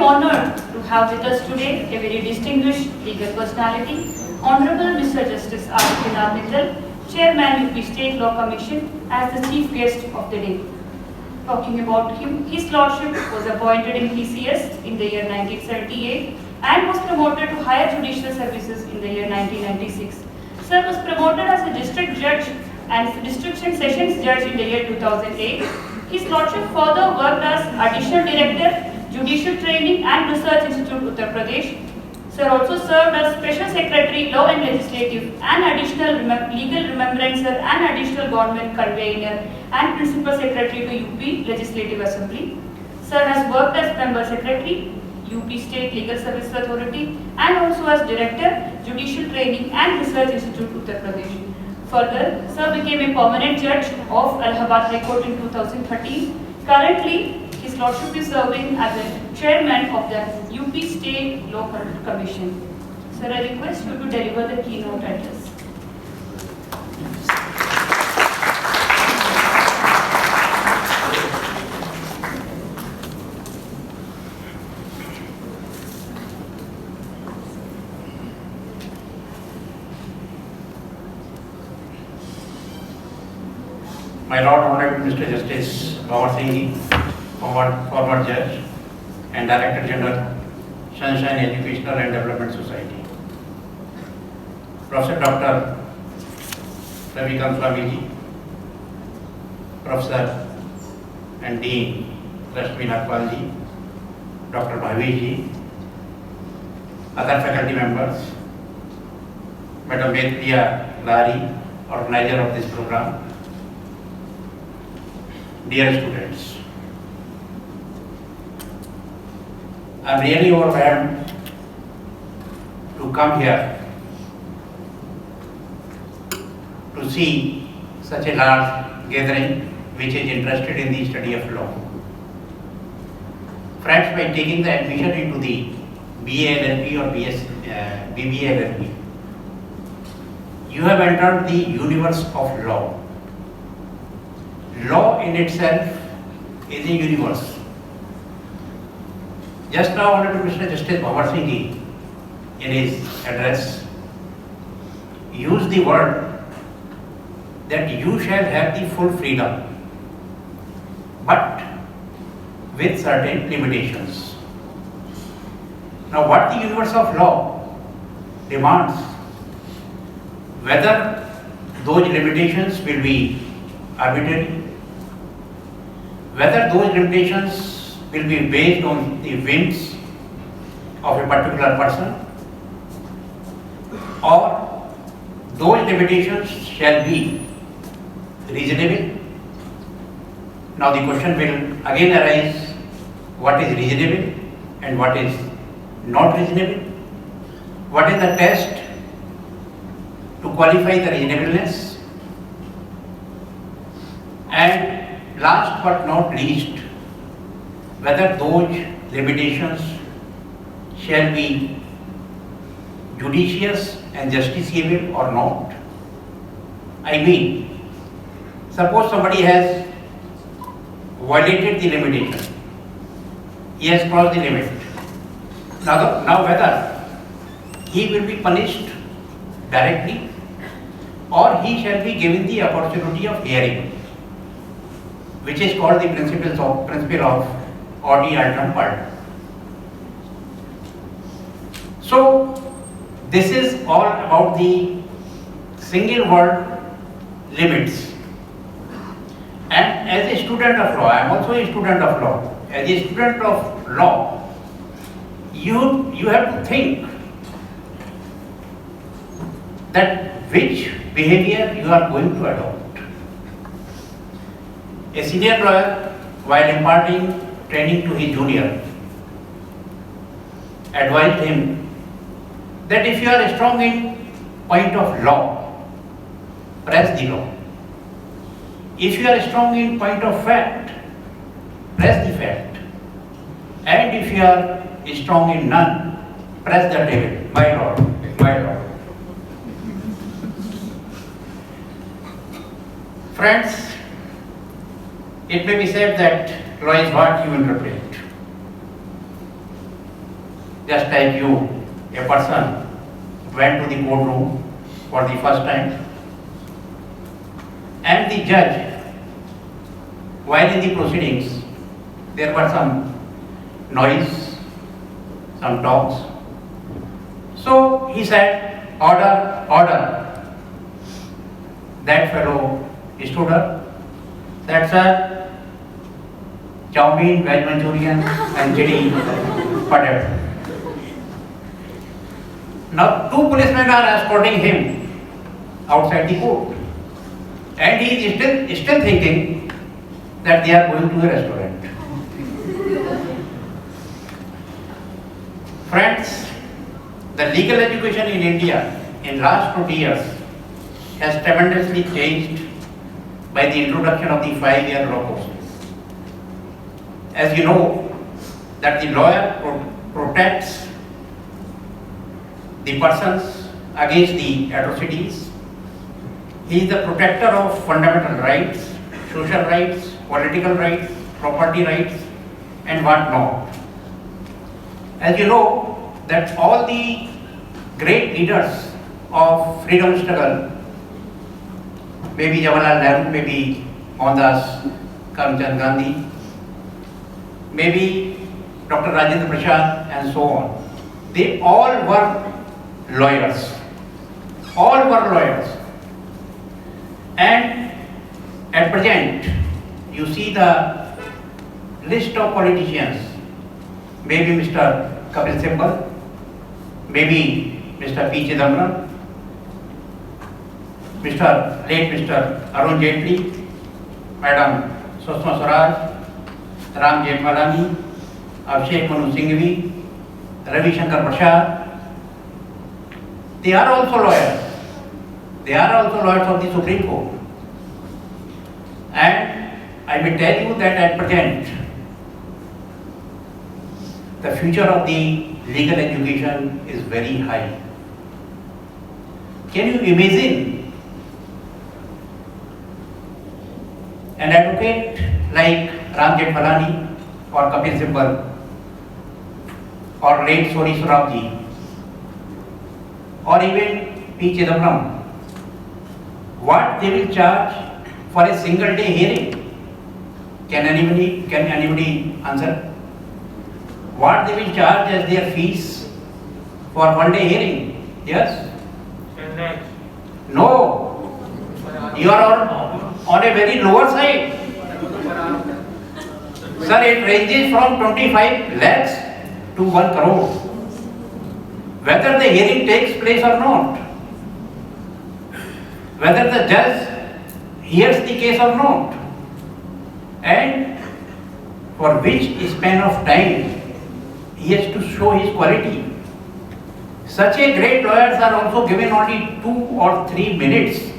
honored to have with us today a very distinguished legal personality, Honorable Mr. Justice R. Vinod Mittal, Chairman UP State Law Commission, as the chief guest of the day. Talking about him, his lordship was appointed in PCS in the year 1978 and was promoted to higher judicial services in the year 1996. Sir was promoted as a district judge and district and sessions judge in the year 2008. His lordship further worked as additional director, Judicial Training and Research Institute, Uttar Pradesh. Sir also served as Special Secretary, Law and Legislative and Additional Legal Remembrancer and Additional Government Convener and Principal Secretary to UP Legislative Assembly. Sir has worked as Member Secretary, UP State Legal Services Authority and also as Director, Judicial Training and Research Institute, Uttar Pradesh. Further, Sir became a permanent judge of Allahabad High Court in 2013. Currently, his lordship is serving as a chairman of the UP State Law Commission. Sir, I request you to deliver the keynote address. My Lord Honorable Mr. Justice Bawar Singh, former judge and Director General, Sunshine Educational and Development Society. Professor Dr. Ravikant Swamiji, Professor and Dean Rashmi Nagpalji, Dr. Bhaviji, other faculty members, Madam Vedpriya Lari, organizer of this program, dear students, I am really overwhelmed to come here to see such a large gathering which is interested in the study of law. Friends, by taking the admission into the BA LLB or BBA LLB, you have entered the universe of law. Law in itself is a universe. Just now, Honorable Mr. Justice Bawar Singh, in his address, used the word that you shall have the full freedom, but with certain limitations. Now, what the universe of law demands, whether those limitations will be arbitrary, whether those limitations will be based on the whims of a particular person, or those limitations shall be reasonable. Now the question will again arise, what is reasonable and what is not reasonable? What is the test to qualify the reasonableness? And last but not least, whether those limitations shall be judicious and justiciable or not. I mean, suppose somebody has violated the limitation, he has crossed the limit. Now whether he will be punished directly or he shall be given the opportunity of hearing, which is called the principle of audi alternam pardon. So this is all about the single word limits. And as a student of law, I am also a student of law. As a student of law, you have to think that which behavior you are going to adopt. A senior lawyer, while imparting training to his junior, advised him that if you are strong in point of law, press the law. If you are strong in point of fact, press the fact. And if you are strong in none, press the table. My lord, my lord. Friends, it may be said that law is what you interpret. just like you, a person went to the courtroom for the first time, and the judge, while in the proceedings, there were some noise, some talks. So he said, order, order. That fellow stood up, said, sir, chow mein, veg Manchurian and chili potato. Now two policemen are escorting him outside the court, and he is still thinking that they are going to a restaurant. Friends, the legal education in India in last 20 years has tremendously changed by the introduction of the 5-year law courses. As you know, that the lawyer protects the persons against the atrocities. He is the protector of fundamental rights, social rights, political rights, property rights, and what not. As you know, that all the great leaders of freedom struggle, maybe Jawaharlal Nehru, maybe Mohandas Karamchand Gandhi, maybe Dr. Rajendra Prasad, and so on, they all were lawyers. All were lawyers. And at present, you see the list of politicians, maybe Mr. Kapil Sibal, maybe Mr. P. Chidambaram, late Mr. Arun Jaitley, Madam Sushma Swaraj, Ram Jethmalani, Abhishek Manu Singhvi, Ravi Shankar Prasad. They are also lawyers. They are also lawyers of the Supreme Court. And I will tell you that at present, the future of the legal education is very high. Can you imagine an advocate like Ram Jethmalani or Kapil Sibal or late Sori Soraabji or even P. Chidambaram, what they will charge for a single day hearing? Can anybody answer? What they will charge as their fees for one day hearing? Yes? No. You are on a very lower side. Sir, it ranges from 25 lakhs to 1 crore. Whether the hearing takes place or not, whether the judge hears the case or not, and for which span of time he has to show his quality. Such a great lawyers are also given only 2 or 3 minutes.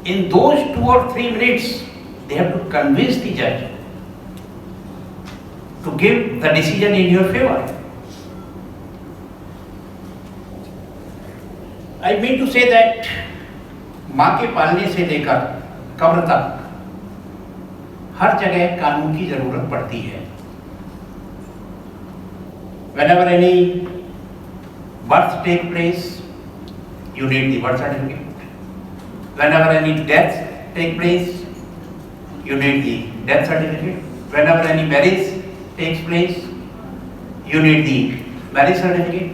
In those 2 or 3 minutes, they have to convince the judge to give the decision in your favor. I mean to say that माँ के पालने से लेकर कब्र तक हर जगह कानून की जरूरत पड़ती है. Whenever any birth take place, you need the birth certificate. Whenever any death take place, you need the death certificate. Whenever any marriage takes place, you need the marriage certificate.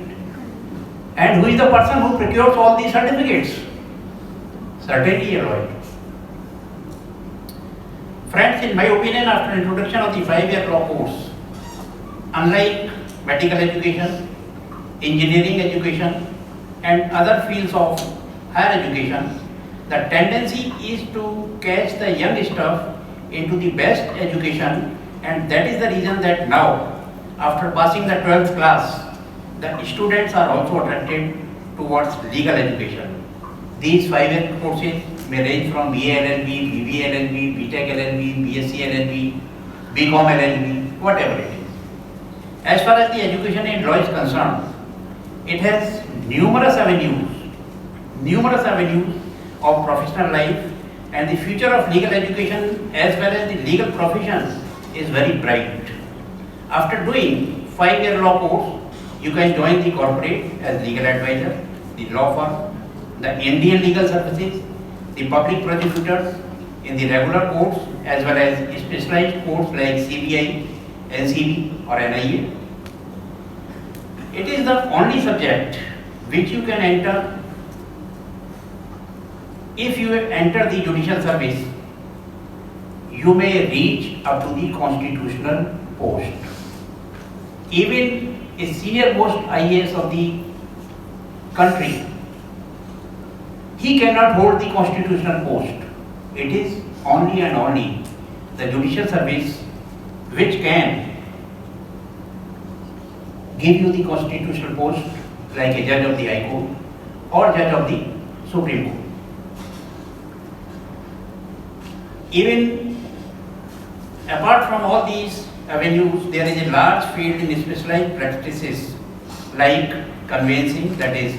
And who is the person who procures all these certificates? Certainly a lawyer. Friends, in my opinion, after introduction of the 5-year law course, unlike medical education, engineering education, and other fields of higher education, the tendency is to catch the young stuff into the best education, and that is the reason that now, after passing the 12th class, the students are also attracted towards legal education. These 5-year courses may range from BA LLB, BBA LLB, BTech LLB, BSc LLB, BCom LLB, whatever it is. As far as the education in law is concerned, it has numerous avenues of professional life, and the future of legal education as well as the legal profession is very bright. After doing 5-year law course, You can join the corporate as legal advisor, the law firm, the Indian legal services, the public prosecutors in the regular courts as well as specialized courts like CBI, NCB or NIA. It is the only subject which you can enter. If you enter the judicial service, you may reach up to the constitutional post. Even a senior most IAS of the country, he cannot hold the constitutional post. It is only and only the judicial service which can give you the constitutional post like a judge of the High Court or judge of the Supreme Court. Even apart from all these avenues, there is a large field in specialized practices like conveyancing, that is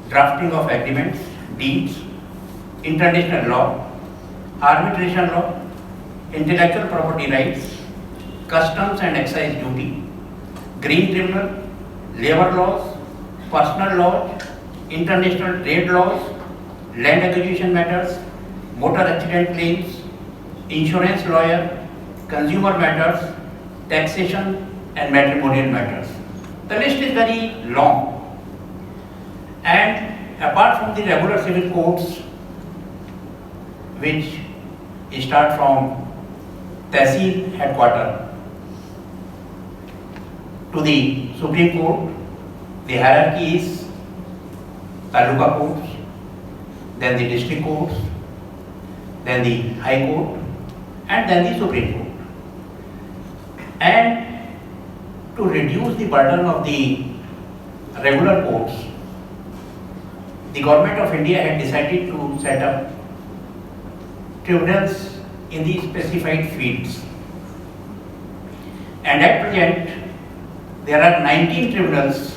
drafting of agreements, deeds, international law, arbitration law, intellectual property rights, customs and excise duty, green tribunal, labor laws, personal law, international trade laws, land acquisition matters, motor accident claims, insurance lawyer, consumer matters, taxation and matrimonial matters. The list is very long. And apart from the regular civil courts, which start from Tehsil headquarters to the Supreme Court, the hierarchy is Taluka courts, then the district courts, then the High Court, and then the Supreme Court. And to reduce the burden of the regular courts, the Government of India had decided to set up tribunals in the specified fields. And at present, there are 19 tribunals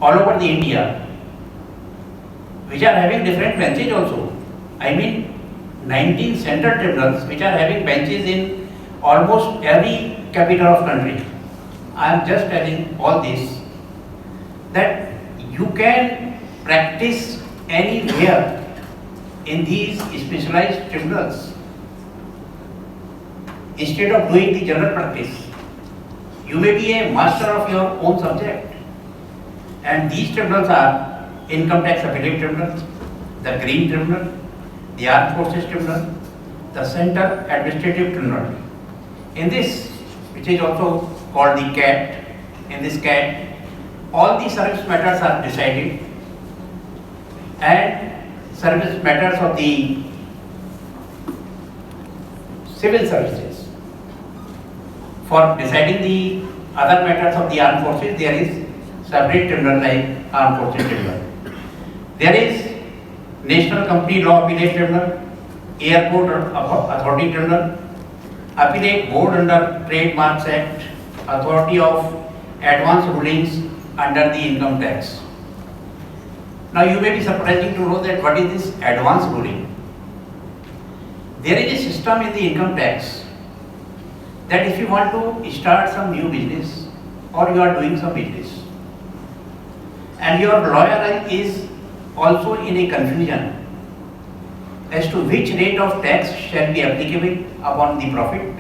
all over the India which are having different benches also. I mean 19 central tribunals which are having benches in almost every capital of country. I am just telling all this that you can practice anywhere in these specialized tribunals instead of doing the general practice. You may be a master of your own subject, and these tribunals are Income Tax Appellate Tribunal, the Green Tribunal, the Armed Forces Tribunal, the Center Administrative Tribunal. In this, which is also called the CAT, in this CAT, all the service matters are decided, and service matters of the civil services. For deciding the other matters of the armed forces, there is separate tribunal like Armed Forces Tribunal. There is National Company Law Appellate Tribunal, Airport Authority Tribunal, Appellate Board under Trademarks Act, Authority of Advance Rulings under the Income Tax. Now you may be surprising to know that what is this advance ruling? There is a system in the income tax that if you want to start some new business or you are doing some business and your lawyer is also in a confusion as to which rate of tax shall be applicable upon the profit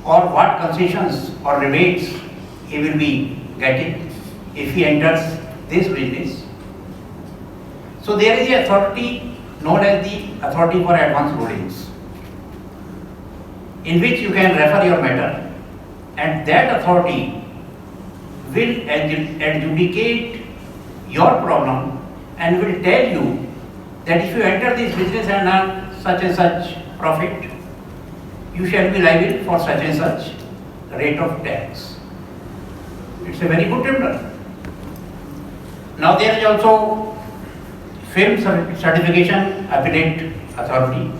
or what concessions or rebates he will be getting if he enters this business. So there is a authority known as the Authority for Advance Rulings, in which you can refer your matter, and that authority will adjudicate your problem and will tell you that if you enter this business and earn such and such profit, you shall be liable for such and such rate of tax. It's a very good tribunal. Now there is also Film Certification Appellate Authority,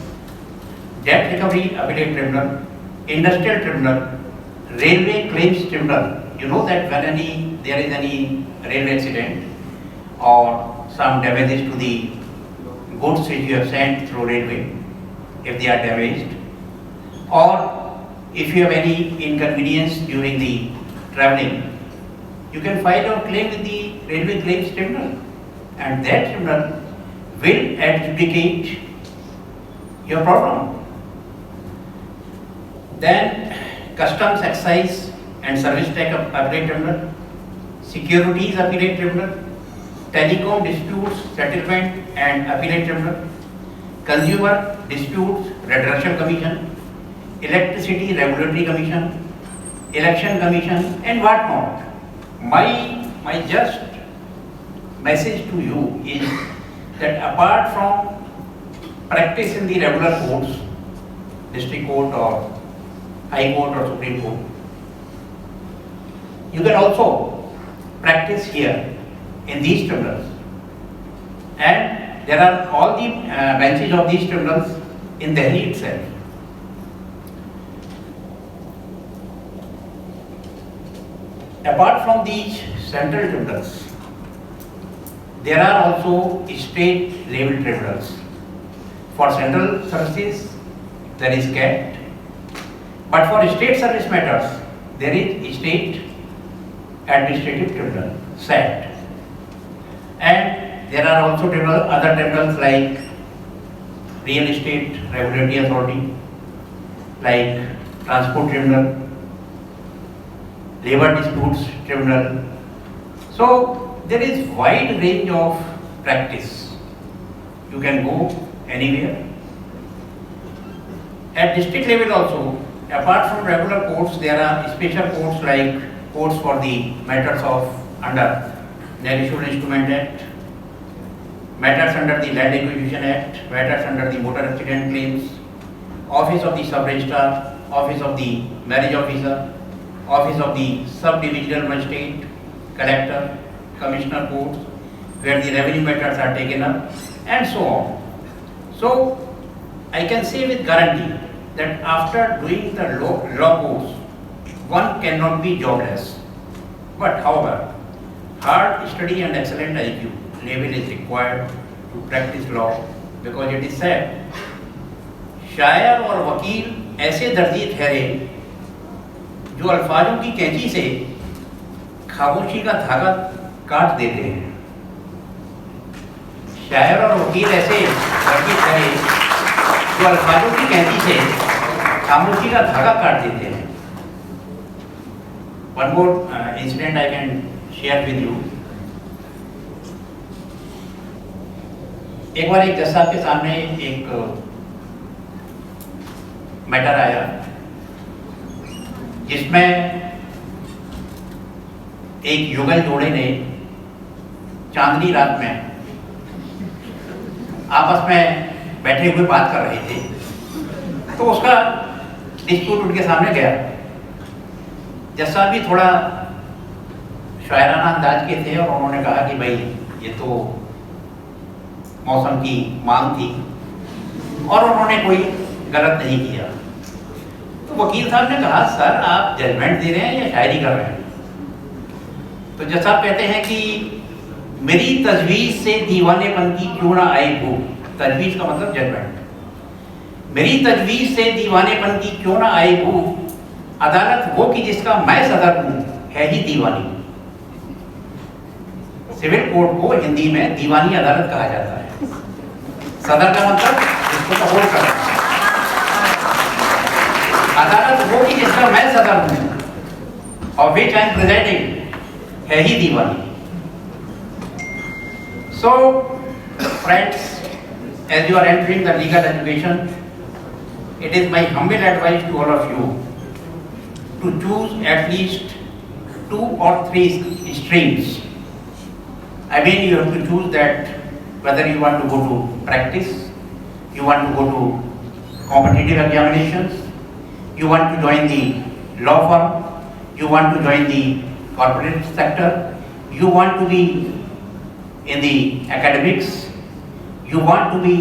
Debt Recovery Appellate Tribunal, Industrial Tribunal, Railway Claims Tribunal. You know that when there is any railway accident or some damages to the goods which you have sent through railway, if they are damaged, or if you have any inconvenience during the traveling, you can file your claim with the Railway Claims Tribunal, and that tribunal will adjudicate your problem. Then Customs, Excise and Service Tax Appellate Tribunal, Securities Appellate Tribunal, Telecom Disputes Settlement and Appellate Tribunal, Consumer Disputes Redressal Commission, Electricity Regulatory Commission, Election Commission and what not. My just message to you is that apart from practice in the regular courts, district court or high court or supreme court, you can also practice here in these tribunals, and there are all the benches of these tribunals in Delhi itself. Apart from these central tribunals, there are also state level tribunals. For central services, there is CAT, but for state service matters, there is State Administrative Tribunal, SAT. And there are also other tribunals like Real Estate Regulatory Authority, like Transport Tribunal, Labor Disputes Tribunal. So there is wide range of practice. You can go anywhere. At district level also, apart from regular courts, there are special courts like courts for the matters of under National Instrument Act, matters under the Land Acquisition Act, matters under the Motor Accident Claims, Office of the Sub-Registrar, Office of the Marriage Officer, Office of the Sub-Divisional Magistrate, Collector, Commissioner Courts, where the revenue matters are taken up, and so on. So, I can say with guarantee that after doing the law course, one cannot be jobless. But however, hard study and excellent IQ level is required to practice law, because it is said, शायर और वकील ऐसे दर्जी ठहरे जो अल्फाजों की कैंची से खामोशी का धागा काट देते हैं। शायर और वकील ऐसे दर्जी ठहरे जो अल्फाजों की कैंची से खामोशी का धागा काट देते हैं। One more incident I can share with you. एक बार एक जज साहब के सामने एक मैटर आया जिसमें एक युगल जोड़े ने चांदनी रात में आपस में बैठे हुए बात कर रहे थे, तो उसका डिस्प्यूट उनके सामने गया। जज साहब भी थोड़ा शायराना अंदाज के थे और उन्होंने कहा कि भाई ये तो मौसम की मांग थी और उन्होंने कोई गलत नहीं किया। तो वकील साहब ने कहा, सर आप जजमेंट दे रहे हैं या शायरी कर रहे हैं? तो जज साहब कहते हैं कि मेरी तजवीज़ से दीवानेपन की क्यों ना आए भूख। तजवीज़ का मतलब जजमेंट। मेरी तजवीज़ से दीवानेपन की क्यों ना आए भूख, अदालत वो कि जिसका मैं सदर हूँ है ही दीवानी। सिविल कोर्ट को हिंदी में दीवानी अदालत कहा जाता है। सदर का मतलब इसको सपोर्ट करना। अदालत वो कि जिसका मैं सदर हूँ और विच आई एम प्रेजेंटिंग है ही दीवानी। So, friends, as you are entering the legal education, it is my humble advice to all of you to choose at least 2 or 3 streams. I mean, you have to choose that whether you want to go to practice, you want to go to competitive examinations, you want to join the law firm, you want to join the corporate sector, you want to be in the academics, you want to be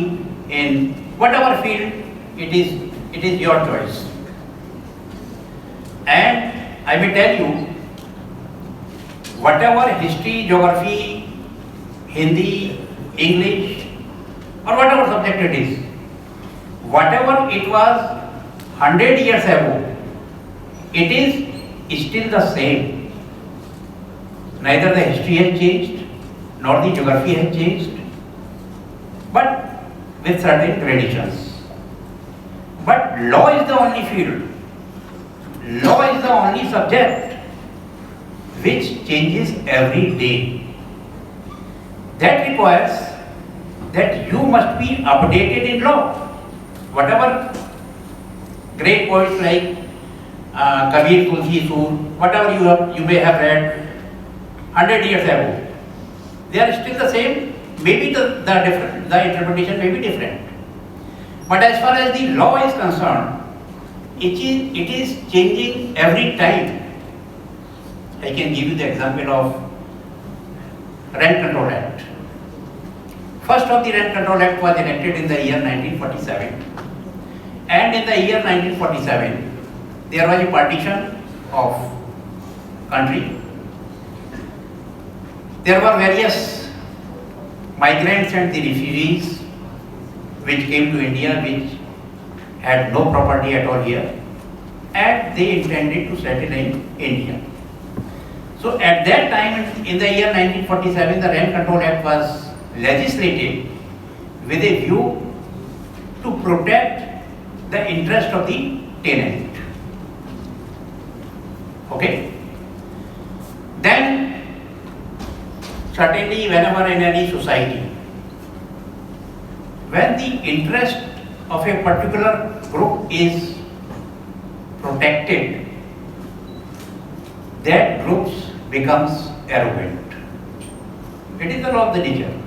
in whatever field, it is your choice. And I may tell you, whatever history, geography, Hindi, English, or whatever subject it is, whatever it was 100 years ago, it is still the same. neither the history has changed, nor the geography has changed, but with certain traditions. But law is the only field, law is the only subject which changes every day. That requires that you must be updated in law. Whatever great poets like Kabir, Tulsi, Sur, whatever you may have read 100 years ago, they are still the same. Maybe the interpretation may be different. But as far as the law is concerned, it is changing every time. I can give you the example of Rent Control Act. First of the Rent Control Act was enacted in the year 1947. And in the year 1947, there was a partition of country. There were various migrants and the refugees which came to India, which had no property at all here, and they intended to settle in India. So at that time, in the year 1947, the Rent Control Act was legislated with a view to protect the interest of the tenant. Okay? Then, certainly whenever in any society, when the interest of a particular group is protected, that group becomes arrogant. It is the law of the nature.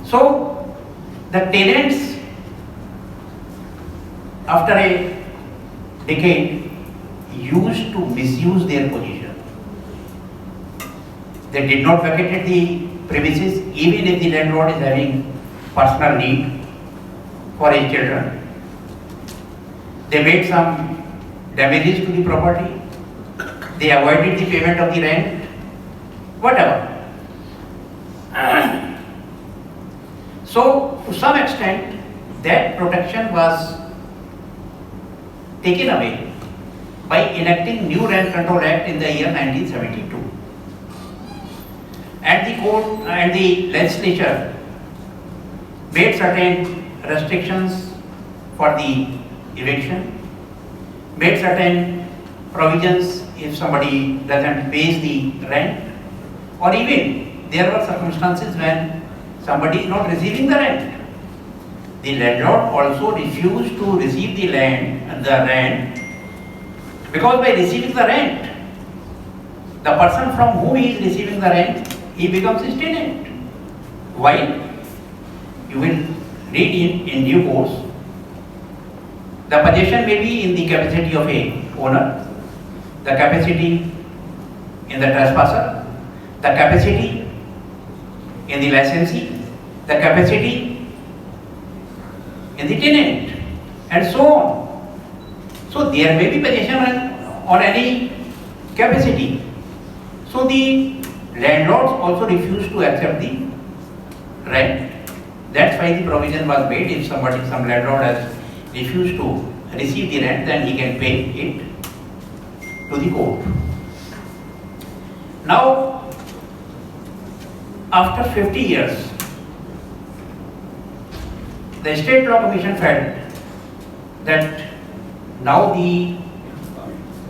So, the tenants, after a decade, used to misuse their position. They did not vacate the premises even if the landlord is having personal need for his children. They made some damages to the property. They avoided the payment of the rent, whatever. So, to some extent, that protection was taken away by enacting new Rent Control Act in the year 1972. And the court and the legislature made certain restrictions for the eviction, made certain provisions if somebody doesn't pay the rent, or even there were circumstances when somebody is not receiving the rent. The landlord also refused to receive the rent, because by receiving the rent, the person from whom he is receiving the rent, he becomes his tenant. While you will read in due course, the possession may be in the capacity of a owner, the capacity in the trespasser, the capacity in the licensee, the capacity in the tenant, and so on. So there may be possession on any capacity. So the landlords also refuse to accept the rent. That's why the provision was made. If some landlord has refused to receive the rent, then he can pay it to the court. Now, after 50 years, the State Law Commission felt that now the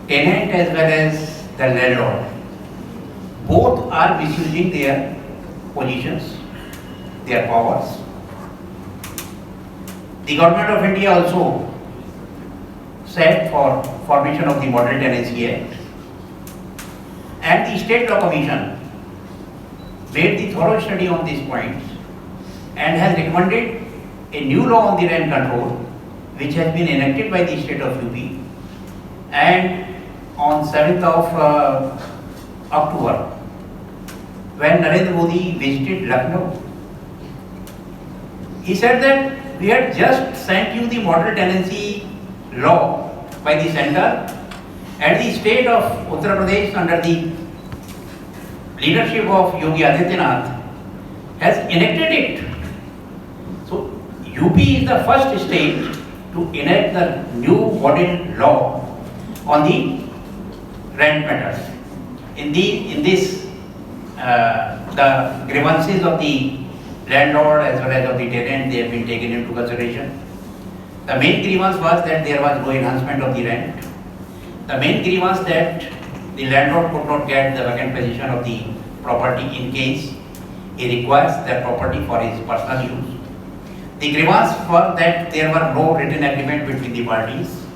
tenant as well as the landlord both are misusing their positions, their powers. The Government of India also said for formation of the Model Tenancy Act, and the State Law Commission made the thorough study on these points and has recommended a new law on the rent control, which has been enacted by the state of UP, and on 7th of October, when Narendra Modi visited Lucknow, he said that we had just sent you the model tenancy law by the center, and the state of Uttar Pradesh under the leadership of Yogi Adityanath has enacted it. So UP is the first state to enact the new model law on the rent matters. in this, the grievances of the landlord as well as of the tenant, they have been taken into consideration. The main grievance was that there was no enhancement of the rent. The main grievance that the landlord could not get the vacant position of the property in case he requires that property for his personal use. The grievance was that there were no written agreement between the parties.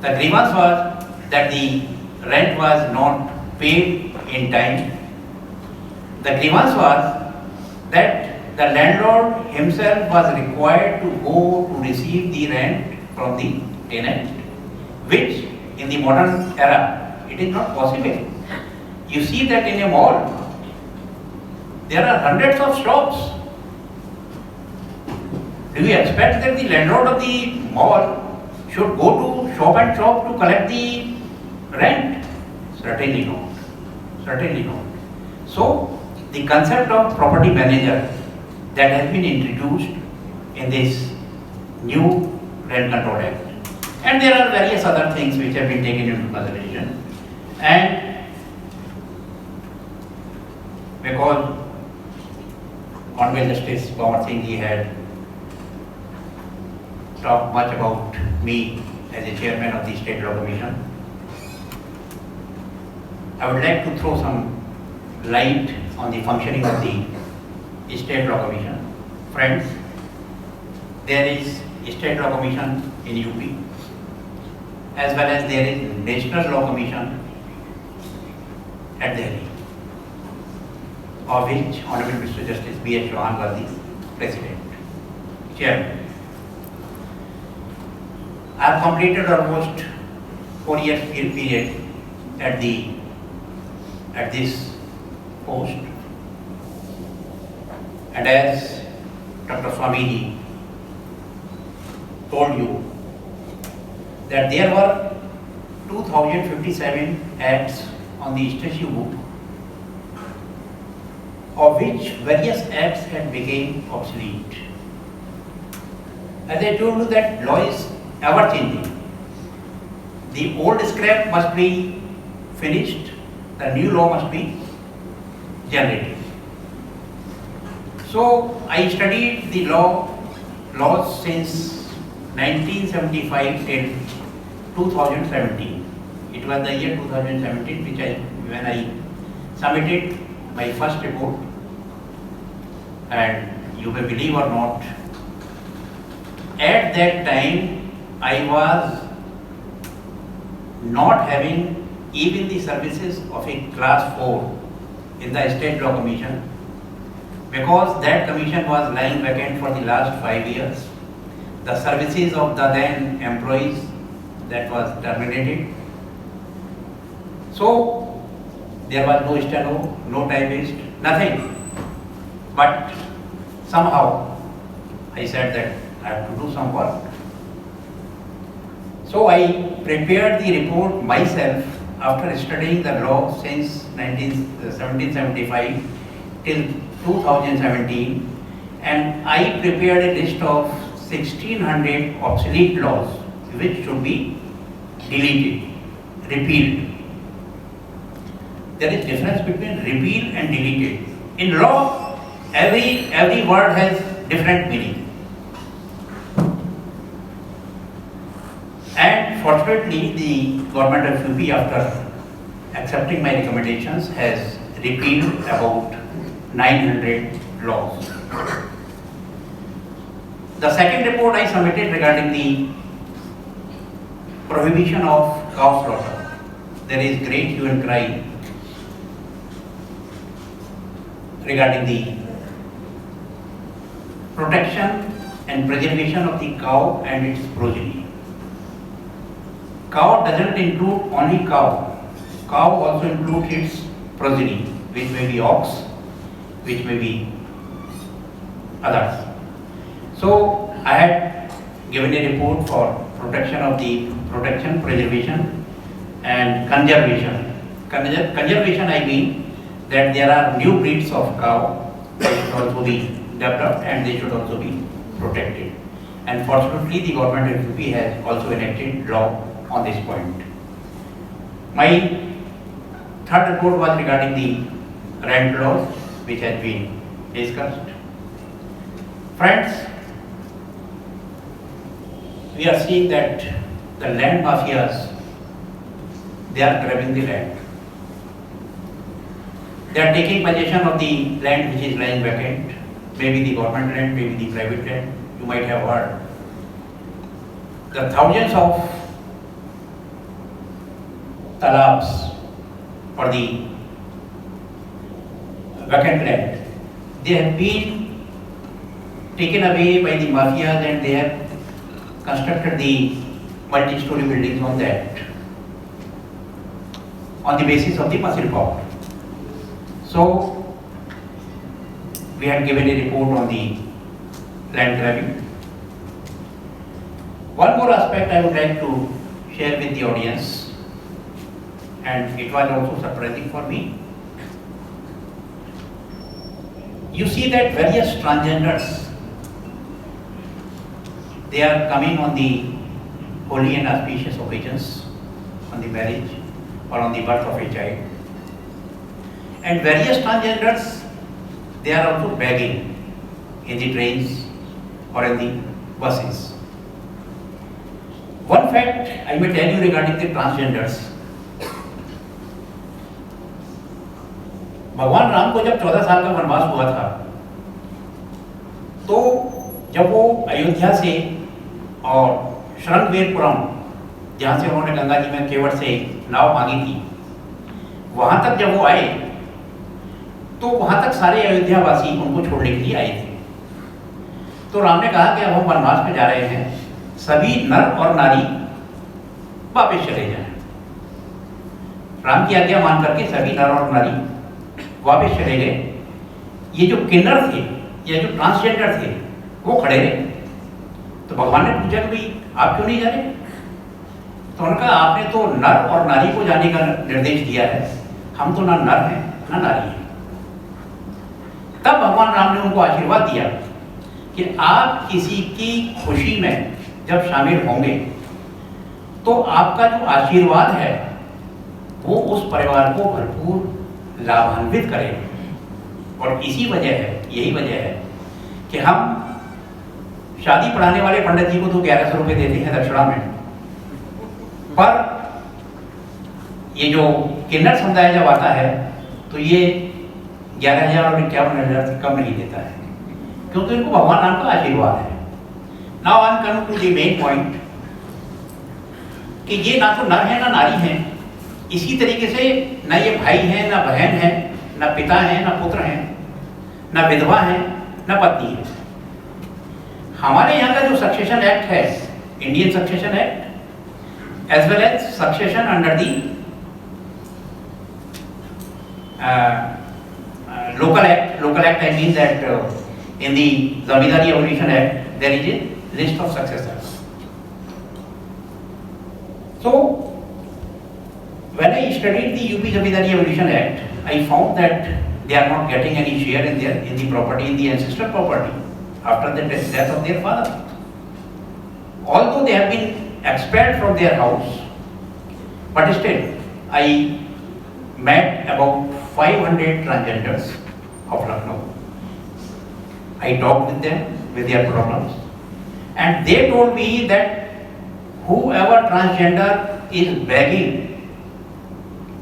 The grievance was that the rent was not paid in time. The grievance was that the landlord himself was required to go to receive the rent from the tenant, which in the modern era, it is not possible. You see that in a mall, there are hundreds of shops. Do you expect that the landlord of the mall should go to shop and shop to collect the rent? Certainly not. Certainly not. So, the concept of property manager that has been introduced in this new Rent Control Act. And there are various other things which have been taken into consideration. And because Honorable Justice Pawar Singh ji had talked much about me as a chairman of the State Law Commission, I would like to throw some light on the functioning of the State Law Commission. Friends, there is a State Law Commission in UP, as well as there is National Law Commission at Delhi, of which Honorable Mr. Justice B.H. Chauhan was the President, Chairman. I have completed almost 4 years period at this post, and as Dr. Swamiji told you that there were 2057 acts on the statute book, of which various acts had become obsolete. As I told you that law is ever changing. The old scrap must be finished, the new law must be generated. So I studied the laws since 1975 till 2017. It was the year 2017 when I submitted my first report, and you may believe or not, at that time I was not having even the services of a class 4 in the State Law Commission, because that commission was lying vacant for the last 5 years. The services of the then employees that was terminated. So there was no steno, no time waste, nothing. But somehow I said that I have to do some work. So I prepared the report myself after studying the law since 1775 till 2017, and I prepared a list of 1600 obsolete laws which should be deleted, repealed. There is difference between repeal and deleted. In law, every word has different meaning. And fortunately, the government of UP, after accepting my recommendations, has repealed about 900 laws. The second report I submitted regarding the prohibition of cow slaughter. There is great hue and cry regarding the protection and preservation of the cow and its progeny. Cow doesn't include only cow. Cow also includes its progeny, which may be ox, which may be others. So I had given a report for protection, preservation and conservation. Conservation, I mean that there are new breeds of cow that should also be developed and they should also be protected. And fortunately, the government of UP has also enacted law on this point. My Third report was regarding the rent laws, which has been discussed. Friends, we are seeing that the land mafias, they are grabbing the land. They are taking possession of the land which is lying vacant, maybe the government land, maybe the private land. You might have heard the thousands of talabs or the vacant land. They have been taken away by the mafias and they have constructed the multi-story buildings on that, on the basis of the muscle power. So, we had given a report on the land grabbing. One more aspect I would like to share with the audience, and it was also surprising for me. You see that various transgenders, they are coming on the holy and auspicious occasions, on the marriage or on the birth of a child. And various transgenders, they are also begging in the trains or in the buses. One fact I may tell you regarding the transgenders. भगवान राम को जब 14 साल का वनवास हुआ था, तो जब वो अयोध्या से और श्रृंगवेरपुरम, जहाँ से उन्होंने गंगा जी में केवट से नाव मांगी थी, वहाँ तक जब वो आए, तो वहाँ तक सारे अयोध्यावासी उनको छोड़ने के लिए आए थे। तो राम ने कहा कि अब हम वनवास में जा रहे हैं, सभी नर और नारी वापस चले जाएं। राम की आज्ञा मान करके सभी नर और नारी वापस चले गए। ये जो किन्नर थे या जो ट्रांसजेंडर थे वो खड़े रहे। तो भगवान ने पूछा कि भाई आप क्यों नहीं जा रहे? तो उन्होंने कहा आपने तो नर और नारी को जाने का निर्देश दिया है, हम तो ना नर हैं ना नारी हैं। तब भगवान राम ने उनको आशीर्वाद दिया कि आप किसी की खुशी में जब शामिल होंगे तो आपका जो आशीर्वाद है वो उस परिवार को भरपूर लाभान्वित करेगा। और इसी वजह है, यही वजह है कि हम शादी पढ़ाने वाले पंडित जी को तो 1100 रुपये देते हैं दक्षिणा में, पर ये जो किन्नर समुदाय जब आता है तो ये 11,000 और 51,000 से कम नहीं देता है, क्योंकि इनको भगवान राम का आशीर्वाद है। Now I am coming to the main point कि ये ना तो नर है ना नारी हैं, इसी तरीके से ना ये भाई हैं ना बहन हैं, ना पिता हैं ना पुत्र हैं, ना विधवा हैं ना पत्नी है। हमारे यहाँ का जो सक्सेशन एक्ट है, Indian succession act as well as succession under the local act I mean that in the Zamindari Abolition Act there is a list of successors. So when I studied the UP Zamindari Abolition Act, I found that they are not getting any share in the property, in the ancestral property after the death of their father. Although they have been expelled from their house, but still I met about 500 transgenders of Lucknow. I talked with them with their problems, and they told me that whoever transgender is begging,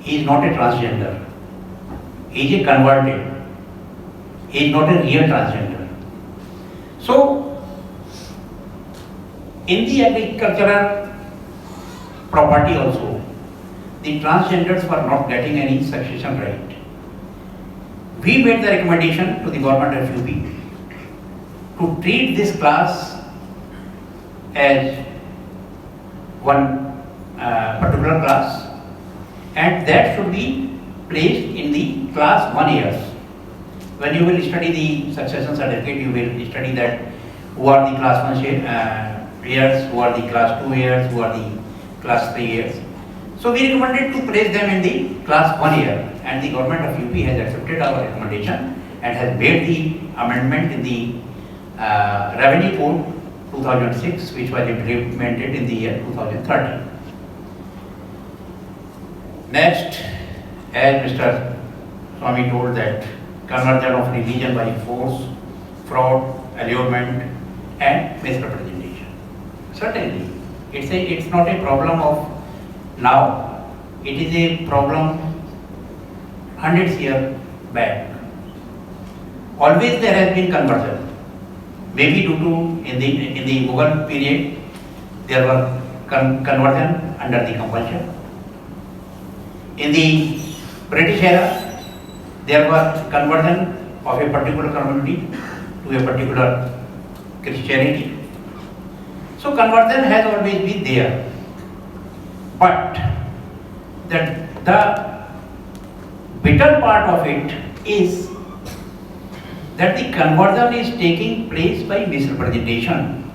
he is not a transgender. He is a converted. He is not a real transgender. So, in the agricultural property also, the transgenders were not getting any succession right. We made the recommendation to the government of UP to treat this class as one particular class, and that should be placed in the class 1 years. When you will study the succession certificate, you will study that who are the class 1 years, who are the class 2 years, who are the class 3 years. So we recommended to place them in the class 1 year, and the government of UP has accepted our recommendation and has made the amendment in the Revenue Code 2006, which was implemented in the year 2013. Next, as Mr. Swami told, that conversion of religion by force, fraud, allurement, and misrepresentation. Certainly, it's not a problem of now. It is a problem hundreds years back. Always there has been conversion. Maybe due to in the Mughal period there were conversion under the compulsion. In the British era there was conversion of a particular community to a particular Christianity. So conversion has always been there, but the bitter part of it is that the conversion is taking place by misrepresentation,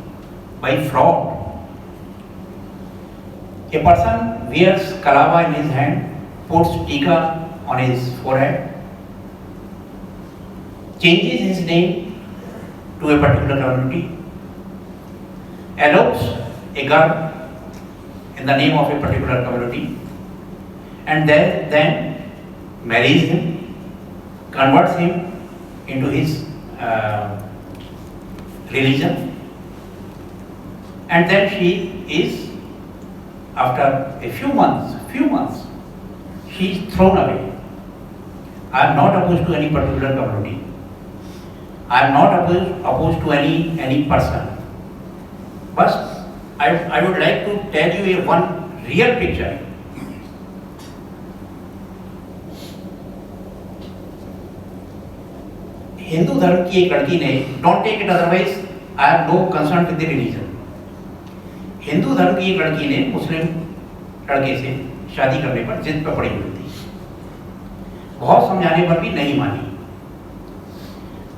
by fraud. A person wears kalava in his hand, puts tika on his forehead, changes his name to a particular community, allows a girl in the name of a particular community, and then marries him, converts him into his religion, and then she is, after a few months, she is thrown away. I am not opposed to any particular community. I am not opposed to any person. But I would like to tell you one real picture. Hindu धर्म की एक लड़की ने, don't take it otherwise, I have no concern with the religion, Hindu धर्म की एक लड़की ने मुस्लिम लड़के से शादी करने पर जिद पर पड़ी हुई थी, बहुत समझाने पर भी नहीं मानी।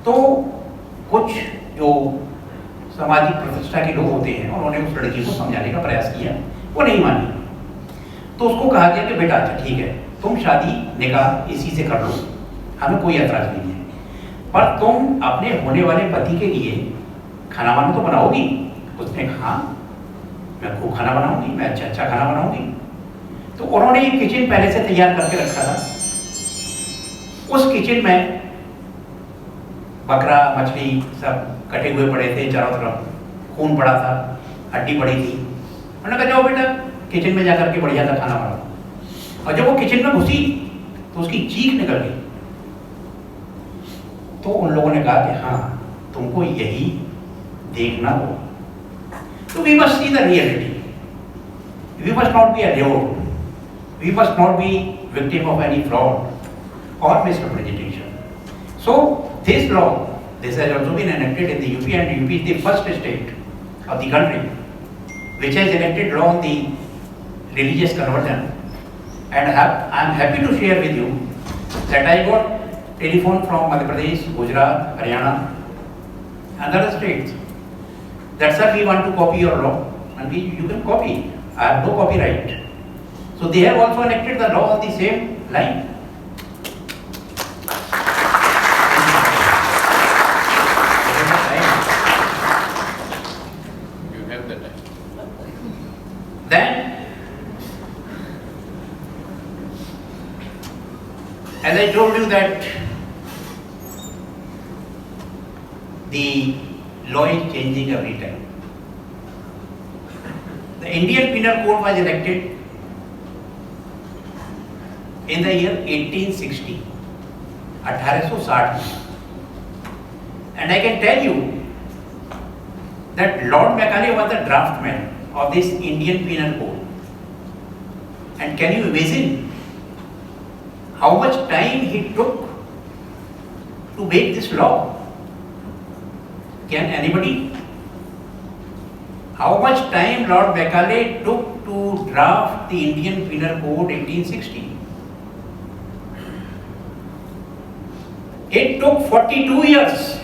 तो कुछ जो सामाजिक प्रतिष्ठा के लोग होते हैं उन्होंने उस लड़की को समझाने का प्रयास किया, वो नहीं मानी। तो उसको कहा गया कि बेटा अच्छा ठीक है, तुम शादी निकाह इसी से कर लो, हमें कोई ऐतराज नहीं है, पर तुम अपने होने वाले पति के लिए खाना वाना तो बनाओगी? उसने कहा हाँ, मैं खूब खाना बनाऊंगी, मैं अच्छा खाना बनाऊंगी। तो उन्होंने एक किचन पहले से तैयार करके रखा था। उस किचन में बकरा मछली सब कटे हुए पड़े थे, चारों तरफ खून पड़ा था, हड्डी पड़ी थी। उन्होंने कहा जाओ बेटा किचन में जाकर के बढ़िया सा खाना बनाओ। और जब वो किचन में घुसी तो उसकी चीख निकल गई। तो उन लोगों ने कहा कि हाँ तुमको यही देखना हो। तो we must see the reality, we must not be allured, we must not be victim of any fraud or misrepresentation. So this law, this has also been enacted in the UP, and UP is the first state of the country which has enacted law on the religious conversion. And I am happy to share with you that I got telephone from Madhya Pradesh, Gujarat, Haryana and other states that sir we want to copy your law, and you can copy, I have no copyright. So they have also enacted the law on the same line. You have the time. Then, as I told you that the law is changing every time. The Indian Penal Code was enacted in the year 1860, 1860, and I can tell you that Lord Macaulay was the draftman of this Indian Penal Code. And can you imagine how much time he took to make this law? Can anybody? How much time Lord Macaulay took to draft the Indian Penal Code 1860? It took 42 years.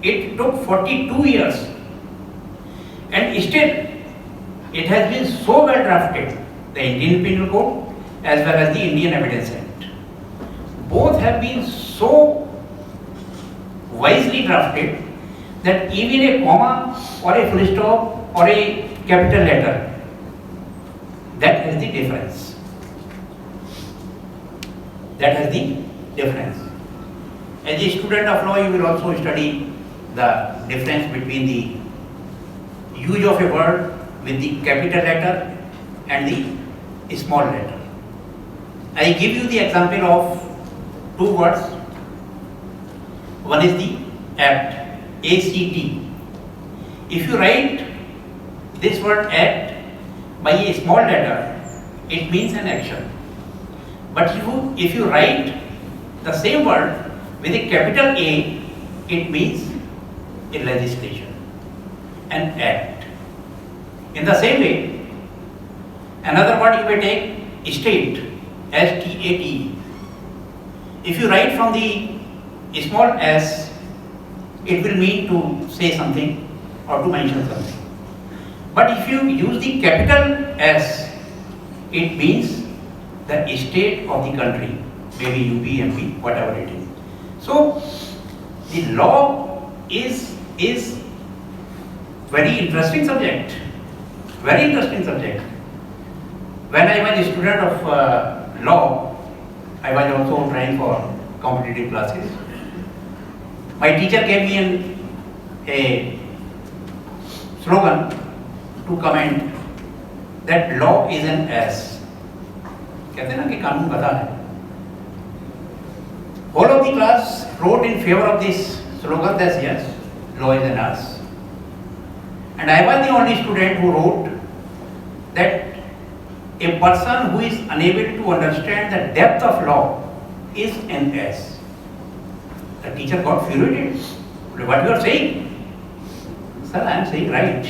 It took 42 years. And still, it has been so well drafted, the Indian Penal Code as well as the Indian Evidence Act. Both have been so wisely drafted that even a comma or a full stop or a capital letter, that is the difference. That has the difference. As a student of law, you will also study the difference between the use of a word with the capital letter and the small letter. I give you the example of two words. One is the act, A-C-T. If you write this word act by a small letter, it means an action. But if you write the same word with a capital A, it means a legislation, an act. In the same way, another word you may take, state, S-T-A-T. If you write from the small s, it will mean to say something or to mention something. But if you use the capital S, it means the state of the country, maybe UP, MP, whatever it is. So the law is very interesting subject. Very interesting subject. When I was a student of law, I was also trying for competitive classes. My teacher gave me a slogan to comment that law is an S. कहते हैं ना कि कानून गधा है. All of the class wrote in favor of this slogan that yes, law is an S. And I was the only student who wrote that a person who is unable to understand the depth of law is an S. The teacher got furious. What you are saying? Sir, I am saying right.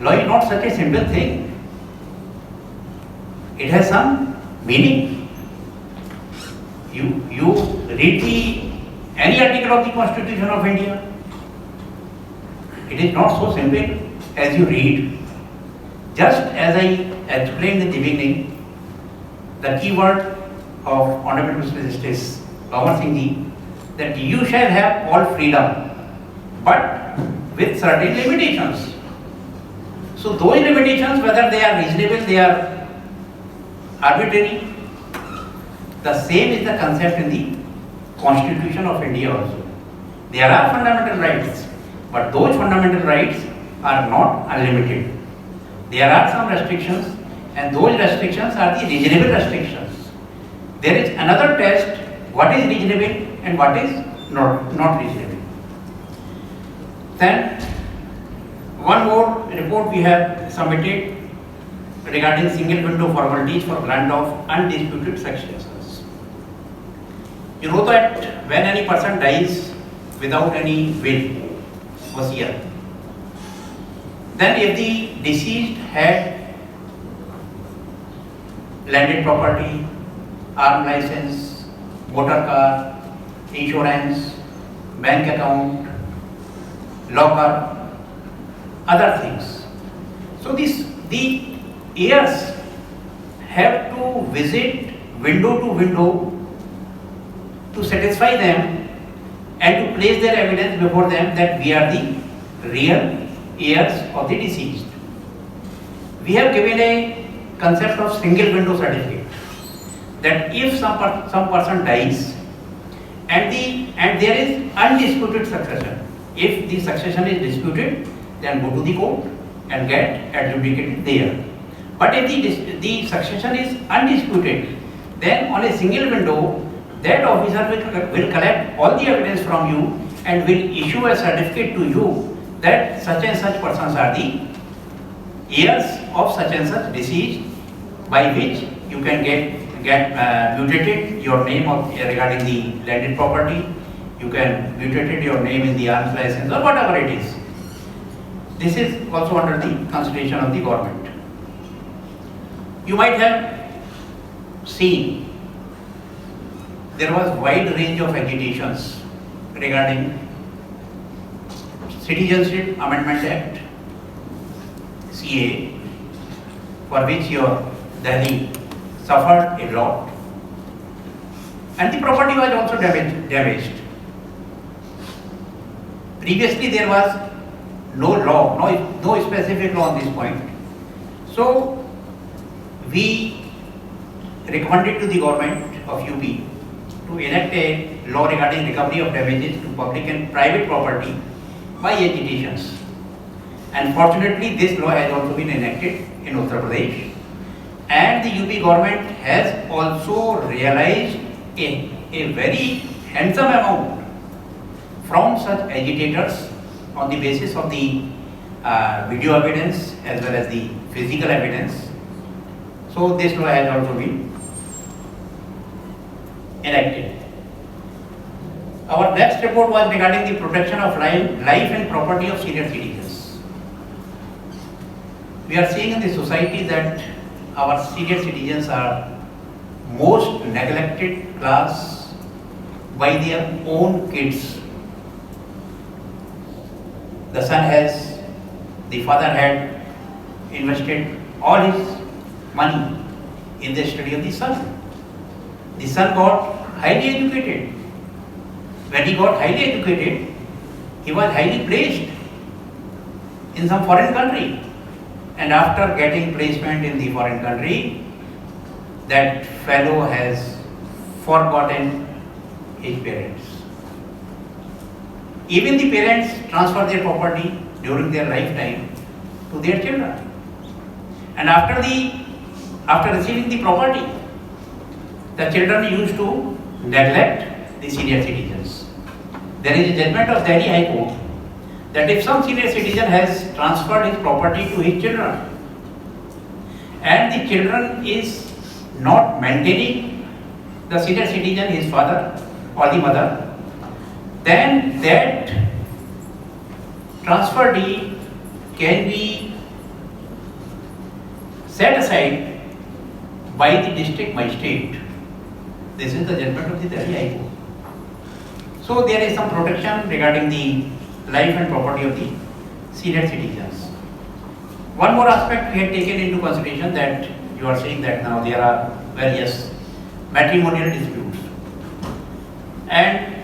Law is not such a simple thing. It has some meaning. You read any article of the Constitution of India. It is not so simple as you read. Just as I explained in the beginning, the key word of Honorable Mr. Justice Pawan Singh Ji, that you shall have all freedom, but with certain limitations. So those limitations, whether they are reasonable, they are arbitrary, the same is the concept in the Constitution of India also. There are fundamental rights, but those fundamental rights are not unlimited. There are some restrictions, and those restrictions are the reasonable restrictions. There is another test, what is reasonable and what is not reasonable. Then one more report we have submitted regarding single window formalities for grant of undisputed successors. You know that when any person dies without any will, wasiyat, then if the deceased had landed property, arm license, motor car, insurance, bank account, locker, other things. So the heirs have to visit window to window to satisfy them and to place their evidence before them that we are the real heirs of the deceased. We have given a concept of single window certificate, that if some person dies and there is undisputed succession, if the succession is disputed, then go to the court and get adjudicated there. But if the succession is undisputed, then on a single window, that officer will collect all the evidence from you and will issue a certificate to you that such and such persons are the heirs of such and such deceased, by which you can get mutated your name regarding the landed property, you can mutated your name in the arms license or whatever it is. This is also under the consideration of the government. You might have seen there was wide range of agitations regarding Citizenship Amendment Act, CA, for which your Delhi suffered a lot, and the property was also damaged. Previously there was no law, no specific law on this point. So we recommended to the government of UP to enact a law regarding recovery of damages to public and private property by agitations. And fortunately, this law has also been enacted in Uttar Pradesh. And the UP government has also realized a very handsome amount from such agitators on the basis of the video evidence as well as the physical evidence. So this law has also been enacted. Our next report was regarding the protection of life and property of senior citizens. We are seeing in the society that our senior citizens are most neglected class by their own kids. The father had invested all his money in the study of the son. The son got highly educated. When he got highly educated, he was highly placed in some foreign country. And after getting placement in the foreign country, that fellow has forgotten his parents. Even the parents transfer their property during their lifetime to their children. And after receiving the property, the children used to neglect the senior citizens. There is a judgment of Delhi High Court that if some senior citizen has transferred his property to his children and the children is not maintaining the senior citizen, his father or the mother, then that transfer deed can be set aside by the district magistrate. This is the judgment of the Delhi High Court. So there is some protection regarding the life and property of the senior citizens. One more aspect we have taken into consideration, that you are saying that now there are various matrimonial disputes. And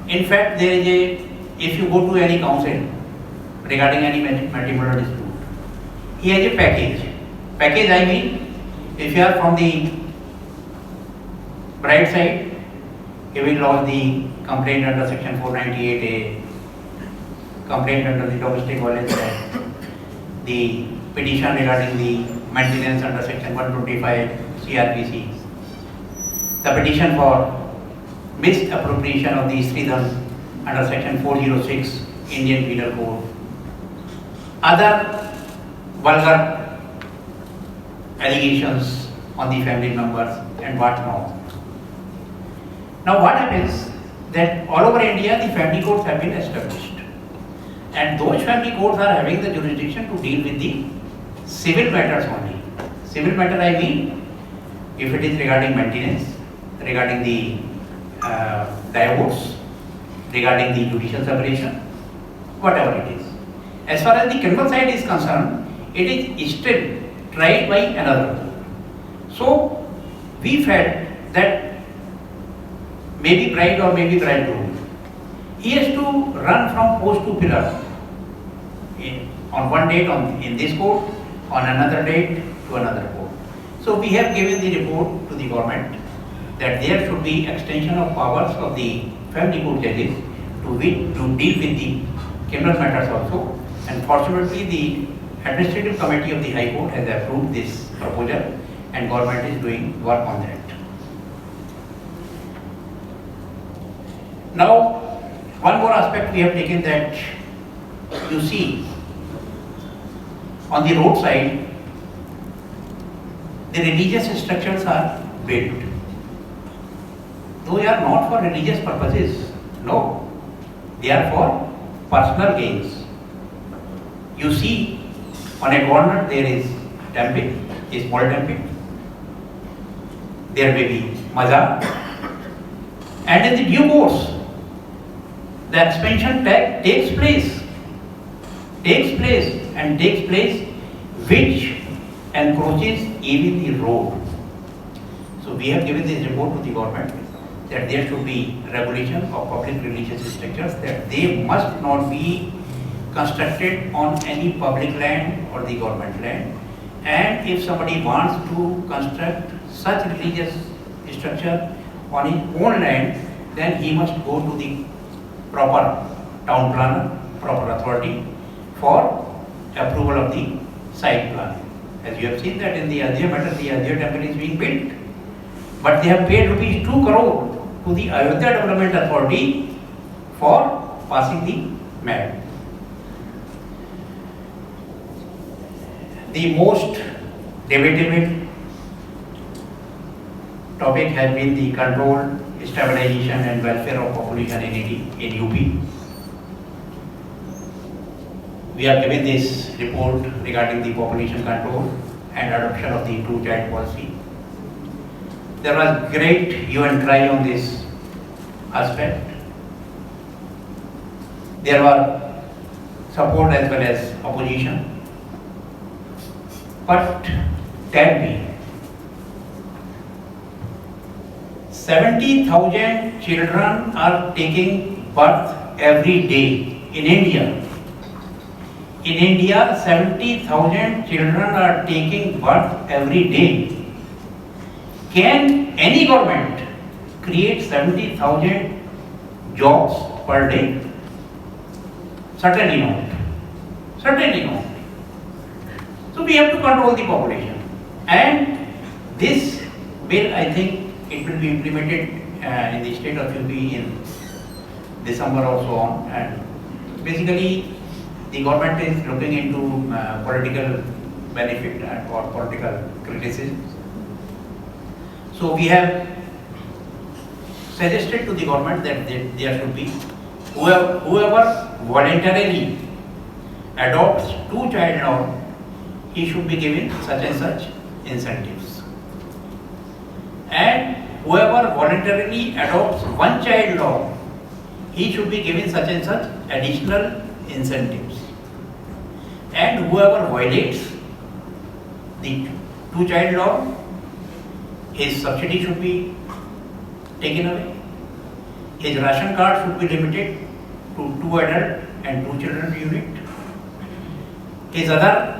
in fact, there is if you go to any council regarding any matrimonial dispute, he has a package. Package, I mean, if you are from the bride side, he will lodge the complaint under section 498A, complaint under the Domestic Violence Act, the petition regarding the maintenance under section 125 CRPC, the petition for misappropriation of the Sridhan under section 406 Indian Penal Code, other vulgar allegations on the family members and what not. Now what happens that all over India the family courts have been established, and those family courts are having the jurisdiction to deal with the civil matters only. Civil matter, I mean, if it is regarding maintenance, regarding the divorce, regarding the judicial separation, whatever it is. As far as the criminal side is concerned, it is still tried by another court. So we felt that maybe bride or maybe bridegroom, he has to run from post to pillar. On one date in this court, on another date to another court. So we have given the report to the government that there should be extension of powers of the family court judges to deal with the criminal matters also. And fortunately, the Administrative Committee of the High Court has approved this proposal, and government is doing work on that. Now, one more aspect we have taken, that you see on the roadside, the religious structures are built. Those are not for religious purposes, no, they are for personal gains. You see on a corner there is temple, a small temple, there may be mazar, and in the due course, the expansion takes place which encroaches even the road. So we have given this report to the government that there should be regulation of public religious structures, that they must not be constructed on any public land or the government land. And if somebody wants to construct such religious structure on his own land, then he must go to the proper town planner, proper authority for approval of the site plan. As you have seen that in the Ayodhya matter, the Ayodhya temple is being built, but they have paid rupees 2 crore to the Ayodhya Development Authority for passing the map. The most debatable topic has been the control, stabilization and welfare of population in UP. We have given this report regarding the population control and adoption of the two-child policy. There was great hue and cry on this aspect. There were support as well as opposition. But tell me, 70,000 children are taking birth every day in India. In India, 70,000 children are taking birth every day. Can any government create 70,000 jobs per day? Certainly not. Certainly not. So we have to control the population. And this bill, I think, it will be implemented in the state of UP in December or so on. And basically, the government is looking into political benefit or political criticism. So we have suggested to the government that there should be whoever voluntarily adopts two-child law, he should be given such and such incentives. And whoever voluntarily adopts one-child law, he should be given such and such additional incentives. And whoever violates the two-child law, his subsidy should be taken away. His ration card should be limited to 2 adult and 2 children unit. His other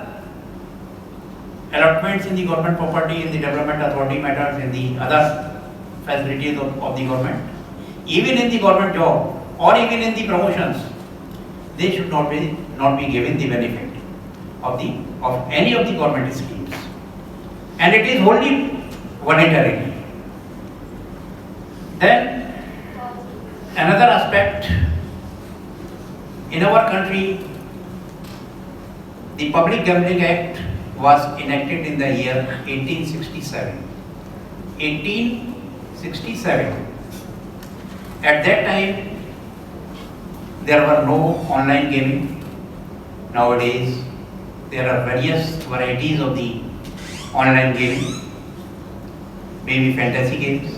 allotments in the government property, in the development authority matters, in the other facilities of the government, even in the government job or even in the promotions, they should not be given the benefit of any of the government schemes. And it is wholly voluntarily. Then another aspect, in our country, the Public Gambling Act was enacted in the year 1867. 1867. At that time, there were no online gaming. Nowadays, there are various varieties of the online gaming. Maybe fantasy games,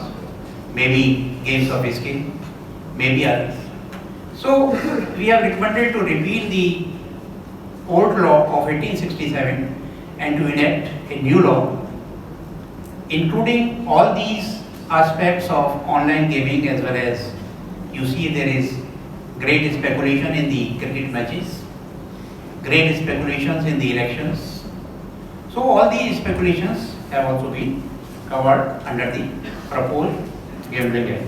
maybe games of skill, maybe others. So, we have recommended to repeal the old law of 1867 and to enact a new law, including all these aspects of online gaming, as well as you see there is great speculation in the cricket matches, great speculations in the elections. So all these speculations have also been covered under the proposed Gambling Act.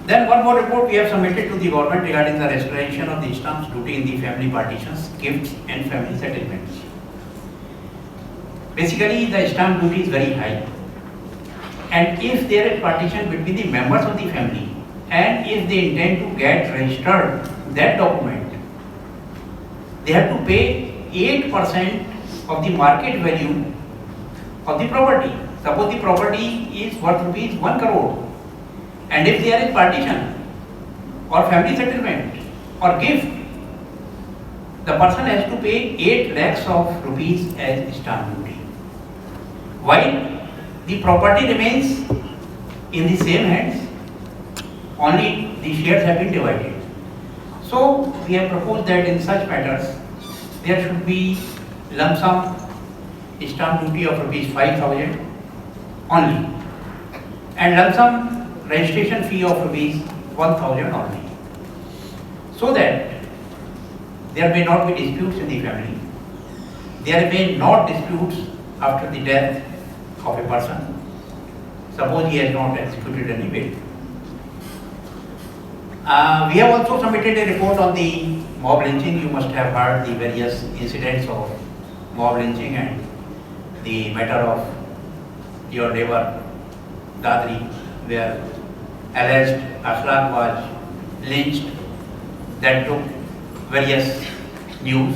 Then one more report we have submitted to the government regarding the restoration of the stamp duty in the family partitions, gifts and family settlements. Basically, the stamp duty is very high, and if there is partition between the members of the family and if they intend to get registered that document, they have to pay 8% of the market value of the property. Suppose the property is worth rupees 1 crore, and if there is partition or family settlement or gift, the person has to pay 8 lakhs of rupees as stamp duty. While the property remains in the same hands, only the shares have been divided. So we have proposed that in such matters, there should be lump sum stamp duty of rupees 5,000 only, and lump sum registration fee of rupees 1,000 only, so that there may not be disputes in the family, there may not disputes after the death of a person. Suppose he has not executed any will. We have also submitted a report on the mob lynching. You must have heard the various incidents of mob lynching and the matter of your neighbor Dadri, where alleged Akhlaq was lynched. That took various news.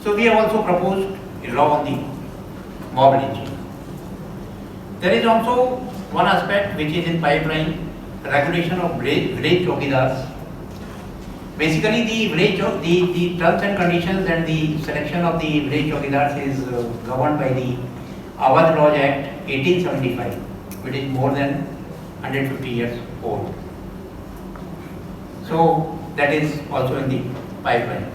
So we have also proposed a law on the mob lynching. There is also one aspect which is in pipeline, regulation of village chowkidars. Basically, the terms and conditions and the selection of the village chowkidars is governed by the Awadh Lodge Act 1875, which is more than 150 years old. So that is also in the pipeline.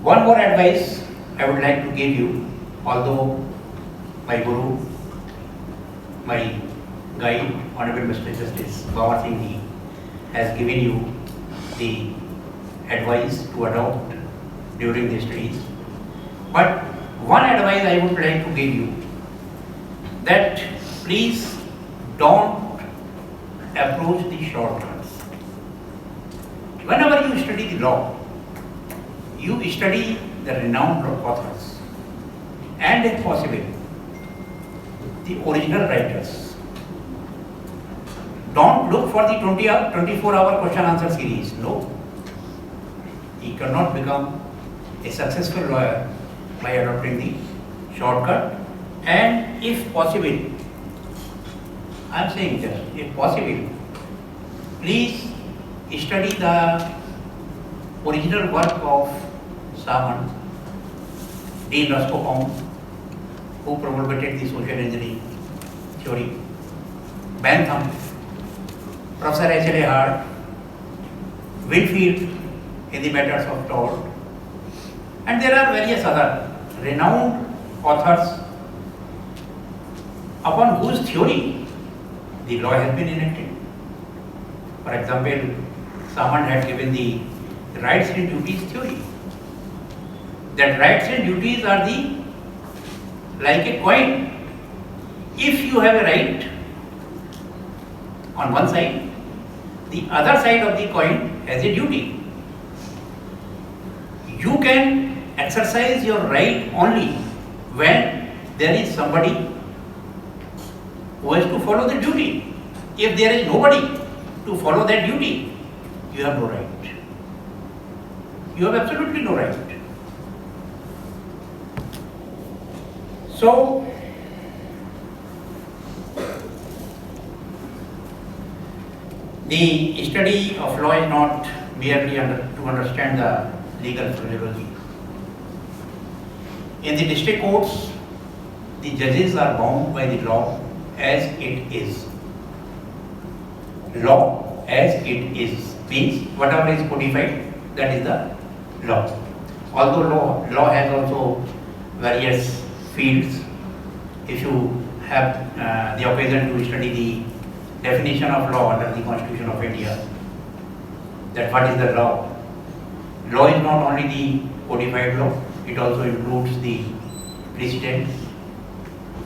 One more advice I would like to give you, although my guru, my guide, Honorable Mr. Justice Bawar Singh Ji, has given you the advice to adopt during the studies. But one advice I would like to give you, that please don't approach the shortcuts. Whenever you study the law, you study the renowned authors and, if possible, the original writers. Don't look for the 24-hour question answer series. No. You cannot become a successful lawyer by adopting the shortcut. And if possible, I am saying just, if possible, please study the original work of Salmond, Dean Roscoe Pound, who promulgated the social engineering theory, Bentham, Professor H.L.A. Hart, Whitfield in the matters of tort, and there are various other renowned authors upon whose theory the law has been enacted. For example, Salmond had given the rights and duties theory. That rights and duties are like a coin. If you have a right on one side, the other side of the coin has a duty. You can exercise your right only when there is somebody who has to follow the duty. If there is nobody to follow that duty, you have no right. You have absolutely no right. So, the study of law is not merely to understand the legal philosophy. In the district courts, the judges are bound by the law as it is. Law as it is means whatever is codified, that is the law. Although law has also various fields. If you have the occasion to study the definition of law under the Constitution of India, that what is the law? Law is not only the codified law, it also includes the precedents,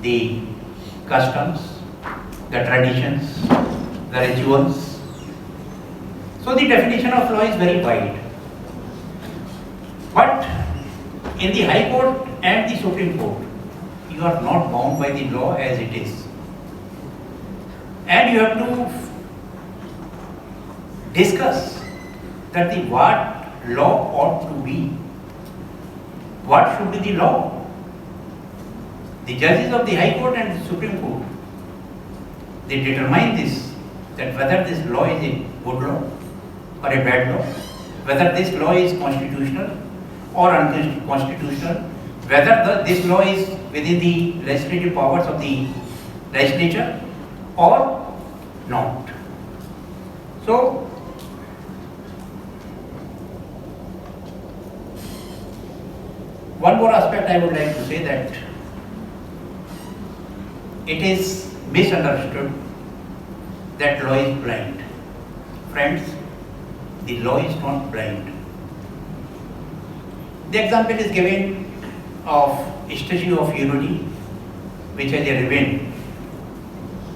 the customs, the traditions, the rituals. So the definition of law is very wide. But in the High Court and the Supreme Court, you are not bound by the law as it is. And you have to discuss that what law ought to be. What should be the law? The judges of the High Court and the Supreme Court, they determine this, that whether this law is a good law or a bad law, whether this law is constitutional or unconstitutional, whether this law is within the legislative powers of the legislature or not. So, one more aspect I would like to say, that it is misunderstood that law is blind. Friends, the law is not blind. The example is given of Statue of Unity, which has a ribbon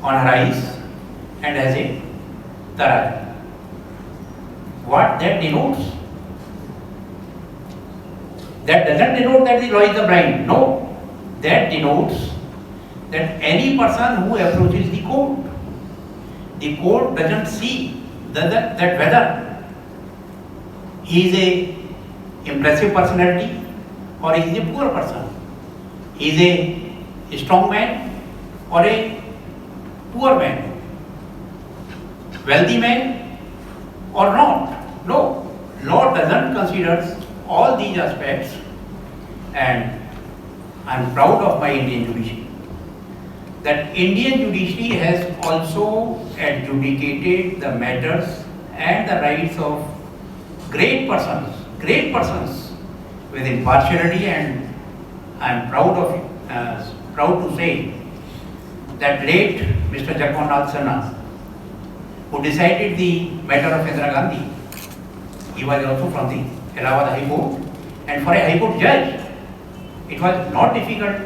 on her eyes and has a taraj. What that denotes? That doesn't denote that the law is the blind. No, that denotes that any person who approaches the court doesn't see that whether he is a impressive personality or he is a poor person. He is a strong man or a poor man, wealthy man or not. No, law doesn't consider all these aspects, and I am proud of my Indian judiciary. That Indian judiciary has also adjudicated the matters and the rights of great persons with impartiality, and I am proud to say that late Mr. Jagannath Sinha, who decided the matter of Indira Gandhi, he was also from the Allahabad High Court, and for a High Court judge, it was not difficult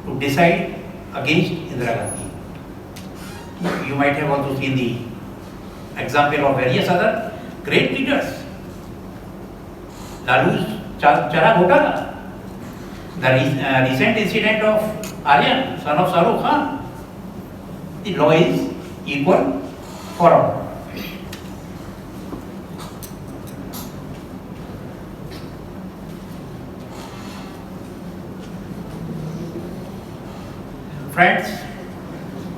to decide against Indira Gandhi. You might have also seen the example of various other great leaders. Lalu's Chara Ghotala, the recent incident of Aryan, son of Shahrukh Khan. The law is equal for all. Friends,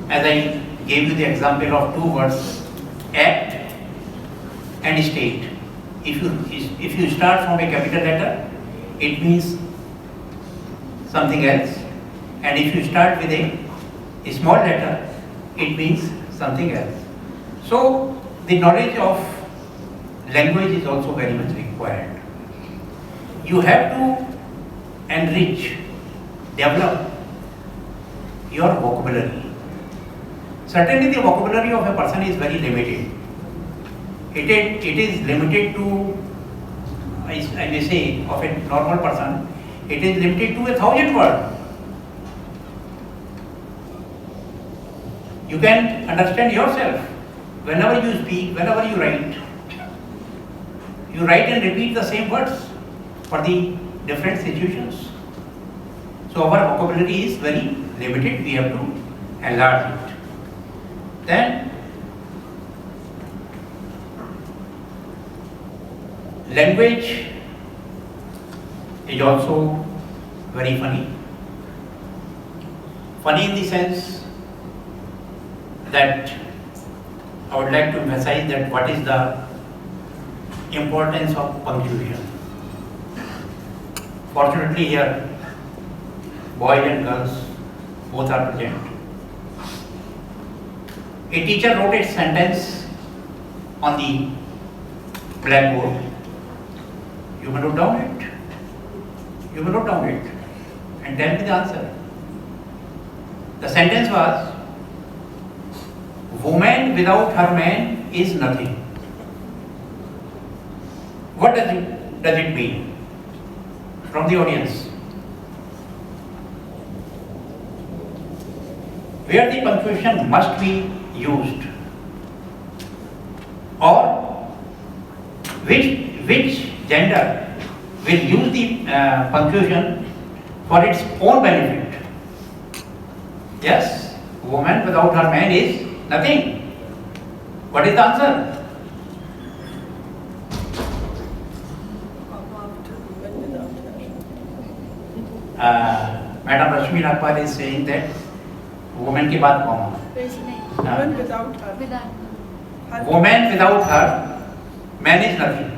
as I gave you the example of two words, act and state. If you start from a capital letter, it means something else, and if you start with a small letter, it means something else. So the knowledge of language is also very much required. You have to enrich, develop your vocabulary. Certainly the vocabulary of a person is very limited. It is limited to, I may say, of a normal person, it is limited to 1,000 words. You can understand yourself. Whenever you speak, whenever you write and repeat the same words for the different situations. So our vocabulary is very limited, we have to enlarge it. Then language is also very funny. Funny in the sense that I would like to emphasize that what is the importance of punctuation. Fortunately here, boys and girls both are present. A teacher wrote a sentence on the blackboard. You may note down it. You may note down it and tell me the answer. The sentence was, woman without her man is nothing. What does it mean? From the audience. Where the punctuation must be used, or which gender will use the punctuation for its own benefit. Yes, woman without her man is nothing. What is the answer? Madam Rashmi Nagpal is saying that woman के बाद कौन? Woman without her. Woman without her man is nothing.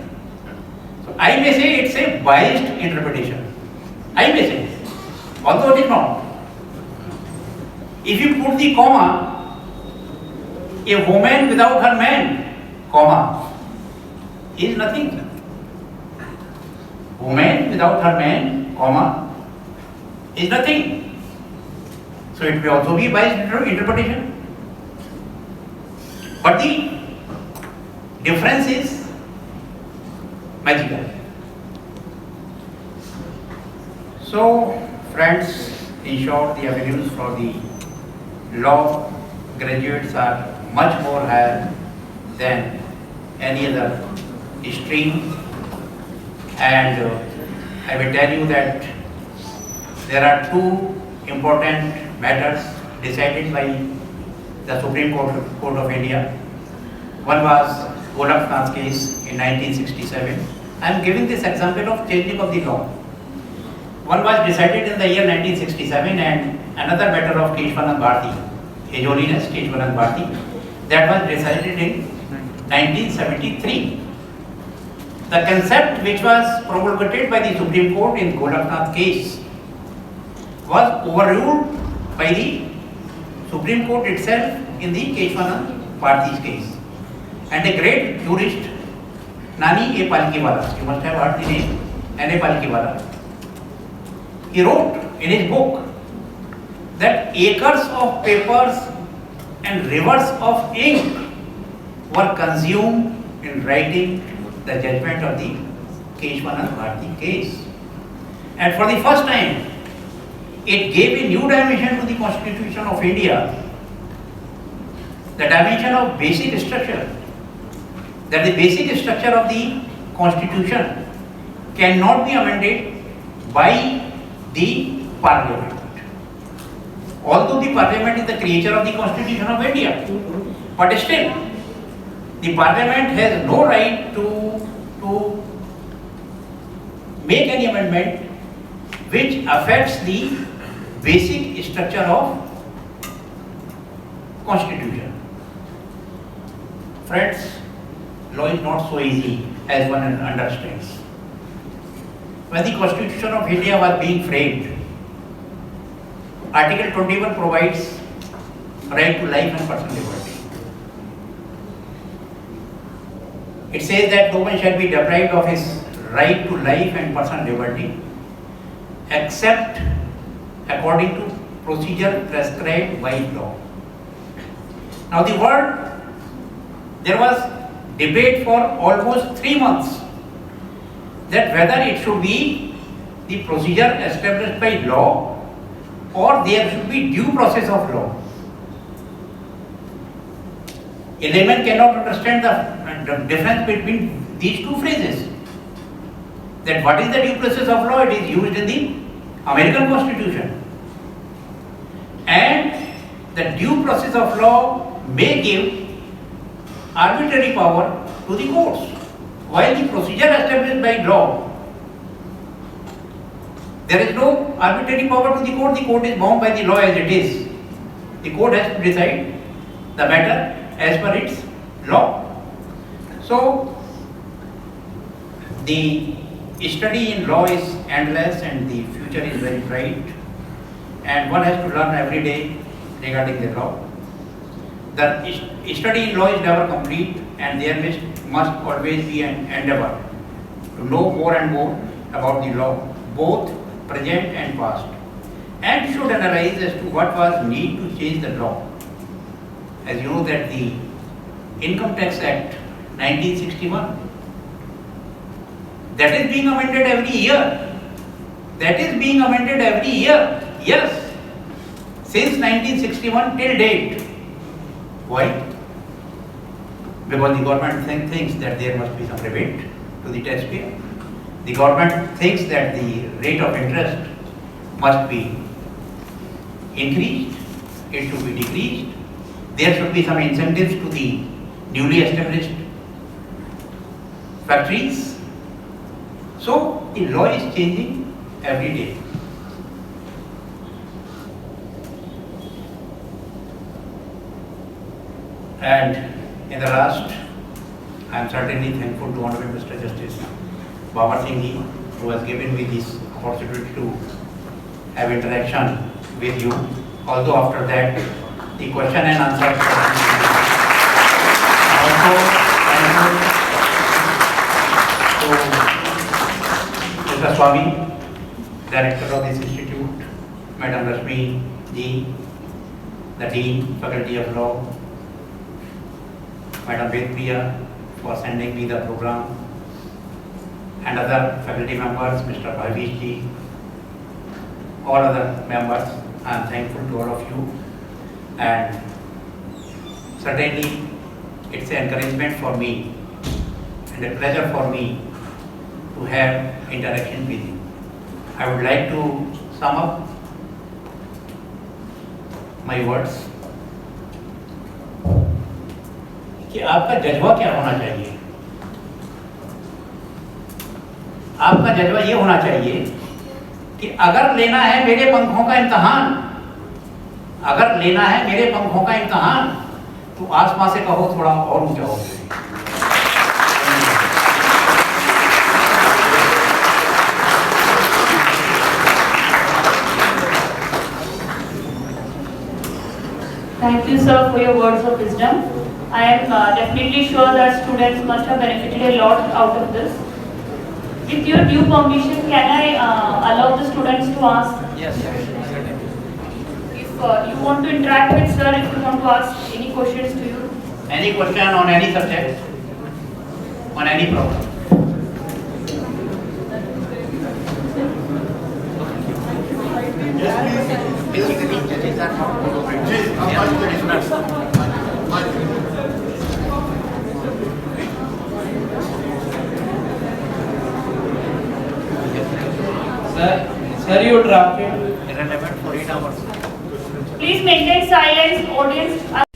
So I may say it's a biased interpretation. I may say, although it is not. If you put the comma, a woman without her man, comma, is nothing. Woman without her man, comma, is nothing. So it may also be biased interpretation. But the difference is magical. So, friends, in short, the avenues for the law graduates are much more higher than any other stream, and I will tell you that there are two important matters decided by the Supreme Court of India. One was Golaknath case in 1967. I am giving this example of changing of the law. One was decided in the year 1967 and another matter of Keshwanand Bharti, His Holiness Keshwanand Bharti, that was decided in 1973. The concept which was promulgated by the Supreme Court in Golaknath case was overruled by the Supreme Court itself in the Keshwanand Bharti's case. And a great jurist, Nani A. Palkhiwala, you must have heard the name, N.A. Palkhiwala, he wrote in his book that acres of papers and rivers of ink were consumed in writing the judgment of the Keshwanand Bharti case. And for the first time, it gave a new dimension to the Constitution of India, the dimension of basic structure, that the basic structure of the Constitution cannot be amended by the Parliament. Although the Parliament is the creator of the Constitution of India, but still, the Parliament has no right to make any amendment which affects the basic structure of Constitution. Friends, law is not so easy as one understands. When the Constitution of India was being framed, Article 21 provides right to life and personal liberty. It says that no one shall be deprived of his right to life and personal liberty except according to procedure prescribed by law. Now there was debate for almost 3 months that whether it should be the procedure established by law or there should be due process of law. A layman cannot understand the difference between these two phrases. That what is the due process of law? It is used in the American Constitution. And the due process of law may give arbitrary power to the courts, while the procedure established by law, there is no arbitrary power to the court is bound by the law as it is. The court has to decide the matter as per its law. So, the study in law is endless and the future is very bright, and one has to learn every day regarding the law. The study in law is never complete, and there must always be an endeavor to know more and more about the law, both present and past, and should analyze as to what was need to change the law. As you know that the Income Tax Act 1961, that is being amended every year. That is being amended every year. Yes, since 1961 till date. Why? Because the government thinks that there must be some rebate to the taxpayer. The government thinks that the rate of interest must be increased, it should be decreased. There should be some incentives to the newly established factories. So the law is changing every day. And in the last, I am certainly thankful to Honorable Mr. Justice Bamar Singh ji, who has given me this opportunity to have interaction with you. Although after that, the question and answer session. Also, thank you to Mr. Swami, Director of this institute, Madam Rashmi ji, the Dean, Faculty of Law, Madam Vedpriya for sending me the program, and other faculty members, Mr. Bhavish ji, all other members. I am thankful to all of you, and certainly it's an encouragement for me and a pleasure for me to have interaction with you. I would like to sum up my words कि आपका जज्बा क्या होना चाहिए। आपका जज्बा ये होना चाहिए कि अगर लेना है मेरे पंखों का इम्तहान, अगर लेना है मेरे पंखों का इम्तहान, तो आसमां से कहो थोड़ा और ऊंचा हो। Thank you, sir, for your words of wisdom. I am definitely sure that students must have benefited a lot out of this. With your due permission, can I allow the students to ask? Yes. If you want to interact with sir, if you want to ask any questions to you. Any question on any subject, on any problem? Basically, judges are not Sir, you drafted. relevant for 8 hours. Please maintain silence, audience.